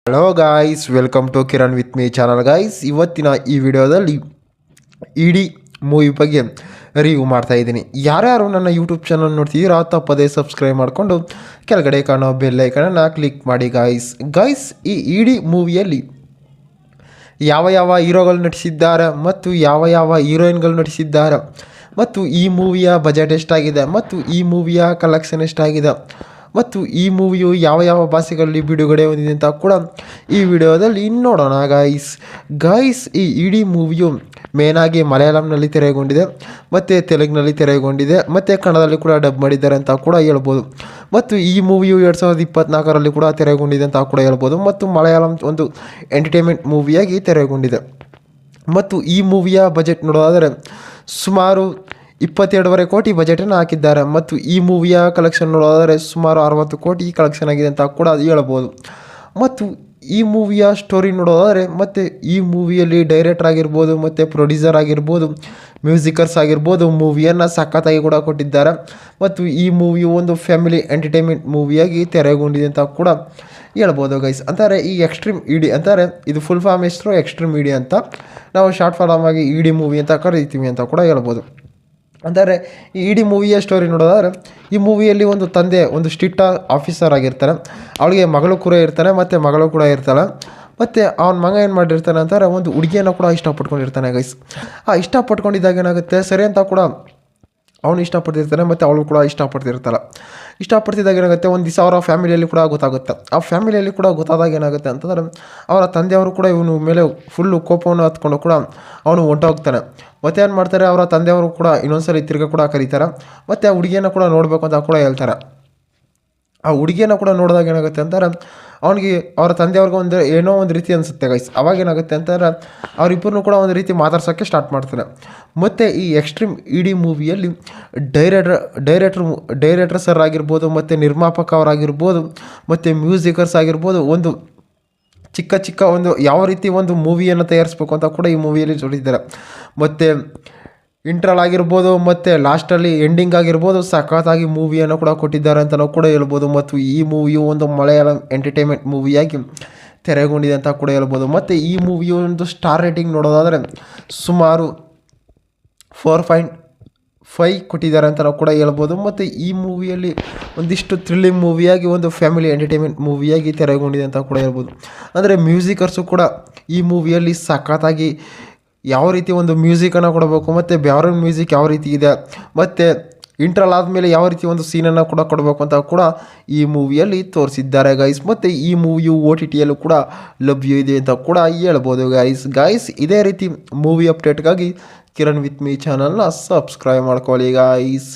Hello guys, welcome to Kiran with me channel guys. ಇವತ್ತಿನ ಈ ವಿಡಿಯೋದಲ್ಲಿ ಇಡಿ ಮೂವಿ ಬಗ್ಗೆ ರಿವ್ಯೂ ಮಾಡ್ತಾಯಿದ್ದೀನಿ. ಯಾರ್ಯಾರು ನನ್ನ ಯೂಟ್ಯೂಬ್ ಚಾನಲ್ ನೋಡ್ತಿದ್ದೀರಾ ತಪ್ಪದೇ ಸಬ್ಸ್ಕ್ರೈಬ್ ಮಾಡಿಕೊಂಡು ಕೆಳಗಡೆ ಕಾಣೋ ಬೆಲ್ ಐಕನನ್ನು ಕ್ಲಿಕ್ ಮಾಡಿ ಗಾಯ್ಸ್. ಈ ಇಡಿ ಮೂವಿಯಲ್ಲಿ ಯಾವ ಯಾವ ಹೀರೋಗಳು ನಟಿಸಿದ್ದಾರೆ ಮತ್ತು ಯಾವ ಯಾವ ಹೀರೋಯಿನ್ಗಳು ನಟಿಸಿದ್ದಾರೆ ಮತ್ತು ಈ ಮೂವಿಯ ಬಜೆಟ್ ಎಷ್ಟಾಗಿದೆ ಮತ್ತು ಈ ಮೂವಿಯ ಕಲೆಕ್ಷನ್ ಎಷ್ಟಾಗಿದೆ ಮತ್ತು ಈ ಮೂವಿಯು ಯಾವ ಯಾವ ಭಾಷೆಗಳಲ್ಲಿ ಬಿಡುಗಡೆ ಹೊಂದಿದೆ ಅಂತ ಕೂಡ ಈ ವಿಡಿಯೋದಲ್ಲಿ ನೋಡೋಣ ಗಾಯ್ಸ್. ಈ ಇಡೀ ಮೂವಿಯು ಮೇನಾಗಿ ಮಲಯಾಳಂನಲ್ಲಿ ತೆರೆಗೊಂಡಿದೆ ಮತ್ತು ತೆಲುಗಿನಲ್ಲಿ ತೆರೆಗೊಂಡಿದೆ ಮತ್ತು ಕನ್ನಡದಲ್ಲಿ ಕೂಡ ಡಬ್ ಮಾಡಿದ್ದಾರೆ ಅಂತ ಕೂಡ ಹೇಳ್ಬೋದು. ಮತ್ತು ಈ ಮೂವಿಯು 2024ರಲ್ಲಿ ಕೂಡ ತೆರೆಗೊಂಡಿದೆ ಅಂತ ಕೂಡ ಹೇಳ್ಬೋದು. ಮತ್ತು ಮಲಯಾಳಂ ಒಂದು ಎಂಟರ್ಟೈನ್ಮೆಂಟ್ ಮೂವಿಯಾಗಿ ತೆರೆಗೊಂಡಿದೆ. ಮತ್ತು ಈ ಮೂವಿಯ ಬಜೆಟ್ ನೋಡೋದಾದರೆ ಸುಮಾರು 22.5 ಕೋಟಿ ಬಜೆಟನ್ನು ಹಾಕಿದ್ದಾರೆ. ಮತ್ತು ಈ ಮೂವಿಯ ಕಲೆಕ್ಷನ್ ನೋಡೋದಾದರೆ ಸುಮಾರು 60 ಕೋಟಿ ಕಲೆಕ್ಷನ್ ಆಗಿದೆ ಅಂತ ಕೂಡ ಹೇಳ್ಬೋದು. ಮತ್ತು ಈ ಮೂವಿಯ ಸ್ಟೋರಿ ನೋಡೋದಾದರೆ ಮತ್ತು ಈ ಮೂವಿಯಲ್ಲಿ ಡೈರೆಕ್ಟರ್ ಆಗಿರ್ಬೋದು ಮತ್ತು ಪ್ರೊಡ್ಯೂಸರ್ ಆಗಿರ್ಬೋದು, ಮ್ಯೂಸಿಕರ್ಸ್ ಆಗಿರ್ಬೋದು ಮೂವಿಯನ್ನು ಸಖತ್ತಾಗಿ ಕೂಡ ಕೊಟ್ಟಿದ್ದಾರೆ. ಮತ್ತು ಈ ಮೂವಿಯು ಒಂದು ಫ್ಯಾಮಿಲಿ ಎಂಟರ್ಟೈನ್ಮೆಂಟ್ ಮೂವಿಯಾಗಿ ತೆರೆಗೊಂಡಿದೆ ಅಂತ ಕೂಡ ಹೇಳ್ಬೋದು ಗೈಸ್. ಅಂತಾರೆ ಈ ಎಕ್ಸ್ಟ್ರೀಮ್ ಇಡಿ ಅಂತಾರೆ, ಇದು ಫುಲ್ ಫಾರ್ಮ್ ಹೆಸರು ಎಕ್ಸ್ಟ್ರೀಮ್ ಇಡಿ ಅಂತ, ನಾವು ಶಾರ್ಟ್ ಫಾರ್ಮ್ ಆಗಿ ಇಡಿ ಮೂವಿ ಅಂತ ಕರೀತೀವಿ ಅಂತ ಕೂಡ ಹೇಳ್ಬೋದು. ಅಂದರೆ ಈ ಇಡೀ ಮೂವಿಯ ಸ್ಟೋರಿ ನೋಡೋದಾದ್ರೆ ಈ ಮೂವಿಯಲ್ಲಿ ಒಂದು ತಂದೆ ಒಂದು ಸ್ಟ್ರಿಕ್ಟ್ ಆಫೀಸರ್ ಆಗಿರ್ತಾರೆ, ಅವಳಿಗೆ ಮಗಳು ಕೂಡ ಇರ್ತಾನೆ ಮತ್ತು ಮಗಳು ಕೂಡ ಇರ್ತಾಳೆ. ಮತ್ತು ಅವನ ಮಗ ಏನು ಮಾಡಿರ್ತಾನೆ ಅಂತಾರೆ, ಒಂದು ಹುಡುಗಿಯನ್ನು ಕೂಡ ಇಷ್ಟಪಟ್ಕೊಂಡಿರ್ತಾನೆ ಗೈಸ್. ಇಷ್ಟಪಟ್ಕೊಂಡಿದ್ದಾಗ ಏನಾಗುತ್ತೆ ಸರಿ ಅಂತ ಕೂಡ ಅವನು ಇಷ್ಟಪಡ್ತಿರ್ತಾನೆ ಮತ್ತು ಅವಳು ಕೂಡ ಇಷ್ಟಪಡ್ತಿದ್ದಾಗ ಏನಾಗುತ್ತೆ ಒಂದು ದಿವಸ ಅವರ ಫ್ಯಾಮಿಲಿಯಲ್ಲಿ ಕೂಡ ಗೊತ್ತಾಗುತ್ತೆ. ಆ ಫ್ಯಾಮಿಲಿಯಲ್ಲಿ ಕೂಡ ಗೊತ್ತಾದಾಗ ಏನಾಗುತ್ತೆ ಅಂತಂದರೆ ಅವರ ತಂದೆಯವರು ಕೂಡ ಇವನು ಮೇಲೆ ಫುಲ್ಲು ಕೋಪವನ್ನು ಹತ್ಕೊಂಡು ಕೂಡ ಅವನು ಹೊಂಟೋಗ್ತಾನೆ. ಮತ್ತು ಏನು ಮಾಡ್ತಾರೆ, ಅವರ ತಂದೆಯವರು ಕೂಡ ಇನ್ನೊಂದ್ಸಲಿ ತಿರ್ಗಿ ಕೂಡ ಕರೀತಾರೆ ಮತ್ತು ಆ ಹುಡುಗಿಯನ್ನು ಕೂಡ ನೋಡಬೇಕು ಅಂತ ಕೂಡ ಹೇಳ್ತಾರೆ. ಆ ಹುಡುಗಿಯನ್ನು ಕೂಡ ನೋಡಿದಾಗ ಏನಾಗುತ್ತೆ ಅಂತಾರೆ ಅವನಿಗೆ ಅವರ ತಂದೆಯವ್ರಿಗೆ ಏನೋ ಒಂದು ರೀತಿ ಅನಿಸುತ್ತೆ ಗೈಸ್. ಅವಾಗ ಏನಾಗುತ್ತೆ ಅಂತಾರೆ ಅವರಿಬ್ಬರನ್ನೂ ಕೂಡ ಒಂದು ರೀತಿ ಮಾತಾಡ್ಸೋಕ್ಕೆ ಸ್ಟಾರ್ಟ್ ಮಾಡ್ತಾರೆ. ಮತ್ತು ಈ ಎಕ್ಸ್ಟ್ರೀಮ್ ಇಡಿ ಮೂವಿಯಲ್ಲಿ ಡೈರೆಕ್ಟರ್ ಸರ್ ಆಗಿರ್ಬೋದು ಮತ್ತು ನಿರ್ಮಾಪಕ ಅವರಾಗಿರ್ಬೋದು ಮತ್ತು ಮ್ಯೂಸಿಕರ್ಸ್ ಆಗಿರ್ಬೋದು ಒಂದು ಚಿಕ್ಕ ಒಂದು ಯಾವ ರೀತಿ ಒಂದು ಮೂವಿಯನ್ನು ತಯಾರಿಸ್ಬೇಕು ಅಂತ ಕೂಡ ಈ ಮೂವಿಯಲ್ಲಿ ಜೋಡಿಸಿದ್ದಾರೆ. ಮತ್ತು ಇಂಟ್ರಲ್ ಆಗಿರ್ಬೋದು ಮತ್ತು ಲಾಸ್ಟಲ್ಲಿ ಎಂಡಿಂಗ್ ಆಗಿರ್ಬೋದು ಸಖತ್ತಾಗಿ ಮೂವಿಯನ್ನು ಕೂಡ ಕೊಟ್ಟಿದ್ದಾರೆ ಅಂತ ನಾವು ಕೂಡ ಹೇಳ್ಬೋದು. ಮತ್ತು ಈ ಮೂವಿಯು ಒಂದು ಮಲಯಾಳಂ ಎಂಟರ್ಟೈನ್ಮೆಂಟ್ ಮೂವಿಯಾಗಿ ತೆರೆಗೊಂಡಿದೆ ಅಂತ ಕೂಡ ಹೇಳ್ಬೋದು. ಮತ್ತು ಈ ಮೂವಿಯು ಒಂದು ಸ್ಟಾರ್ ರೇಟಿಂಗ್ ನೋಡೋದಾದರೆ ಸುಮಾರು 4.5 ಕೊಟ್ಟಿದ್ದಾರೆ ಅಂತ ನಾವು ಕೂಡ ಹೇಳ್ಬೋದು. ಮತ್ತು ಈ ಮೂವಿಯಲ್ಲಿ ಒಂದಿಷ್ಟು ಥ್ರಿಲ್ಲಿಂಗ್ ಮೂವಿಯಾಗಿ ಒಂದು ಫ್ಯಾಮಿಲಿ ಎಂಟರ್ಟೈನ್ಮೆಂಟ್ ಮೂವಿಯಾಗಿ ತೆರೆಗೊಂಡಿದೆ ಅಂತ ಕೂಡ ಹೇಳ್ಬೋದು. ಅಂದರೆ ಮ್ಯೂಸಿಕರ್ಸು ಕೂಡ ಈ ಮೂವಿಯಲ್ಲಿ ಸಖತ್ತಾಗಿ ಯಾವ ರೀತಿ ಒಂದು ಮ್ಯೂಸಿಕನ್ನು ಕೊಡಬೇಕು ಮತ್ತು ಬ್ಯಾಕ್ಗ್ರೌಂಡ್ ಮ್ಯೂಸಿಕ್ ಯಾವ ರೀತಿ ಇದೆ ಮತ್ತು ಇಂಟ್ರಲ್ ಆದಮೇಲೆ ಯಾವ ರೀತಿ ಒಂದು ಸೀನನ್ನು ಕೂಡ ಕೊಡಬೇಕು ಅಂತ ಕೂಡ ಈ ಮೂವಿಯಲ್ಲಿ ತೋರಿಸಿದ್ದಾರೆ ಗೈಸ್. ಮತ್ತು ಈ ಮೂವಿಯು OTTಯಲ್ಲೂ ಕೂಡ ಲಭ್ಯ ಇದೆ ಅಂತ ಕೂಡ ಹೇಳ್ಬೋದು ಗೈಸ್. ಇದೇ ರೀತಿ ಮೂವಿ ಅಪ್ಡೇಟ್ಗಾಗಿ ಕಿರಣ್ ವಿತ್ ಮೀ ಚಾನಲ್ನ ಸಬ್ಸ್ಕ್ರೈಬ್ ಮಾಡ್ಕೊಳ್ಳಿ ಗೈಸ್.